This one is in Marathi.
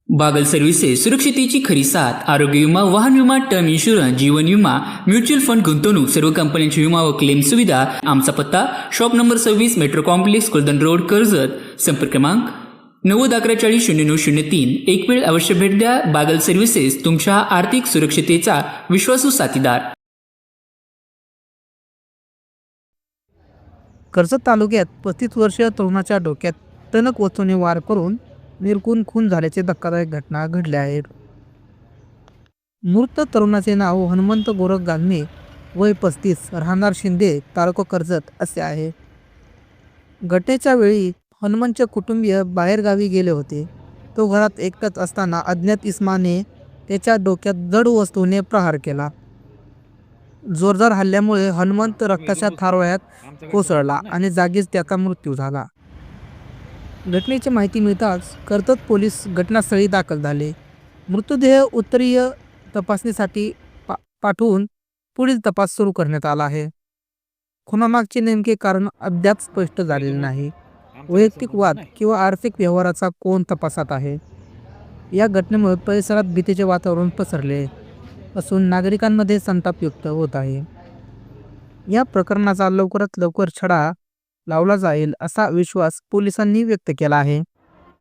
बागल सर्व्हिसेस सुरक्षितेची खरी साथ। आरोग्य विमा, वाहन विमा, टर्म इन्शुरन्स, जीवन विमा, म्युच्युअल फंड, गुंतवणूक, सर्व कंपन्यांची विमा व क्लेम सुविधा। आमचा पत्ता shop number 26, metro complex, Kuldan road, Karjat. संपर्क क्रमांक 9011400903। एक वेळ अवश्य भेट द्या। बागल सर्व्हिसेस, तुमच्या आर्थिक सुरक्षितेचा विश्वासू साथीदार। कर्जत तालुक्यात 35 वर्षीय तरुणाच्या डोक्यात टणक वस्तूने वार करून निर्घृण खून झाल्याचे धक्कादायक घटना घडल्या आहेत। मृत तरुणाचे नाव हनुमंत गोरख गांधणे, वय 35, राहणार शिंदे, तालुका कर्जत असे आहे। घटनेच्या वेळी हनुमंतचे कुटुंबीय बाहेरगावी गेले होते। तो घरात एकटाच असताना अज्ञात इसमाने त्याच्या डोक्यात जड वस्तूने प्रहार केला। जोरदार हल्ल्यामुळे हनुमंत रक्ताच्या थारोळ्यात कोसळला आणि जागीच त्याचा मृत्यू झाला। घटनेची माहिती मिळताच कर्जत पोलीस घटनास्थळी दाखल झाले। मृतदेह उत्तरीय तपासणीसाठी पाठवून पुढील तपास सुरू करण्यात आला आहे। खुनामागचे नेमके कारण अद्याप स्पष्ट झालेले नाही। वैयक्तिक वाद किंवा आर्थिक व्यवहाराचा कोण तपासात आहे। या घटनेमुळे परिसरात भीतीचे वातावरण पसरले असून नागरिकांमध्ये संताप व्यक्त होत आहे। या प्रकरणाचा लवकरात लवकर छडा लावला जाईल असा विश्वास पोलिसांनी व्यक्त केला आहे।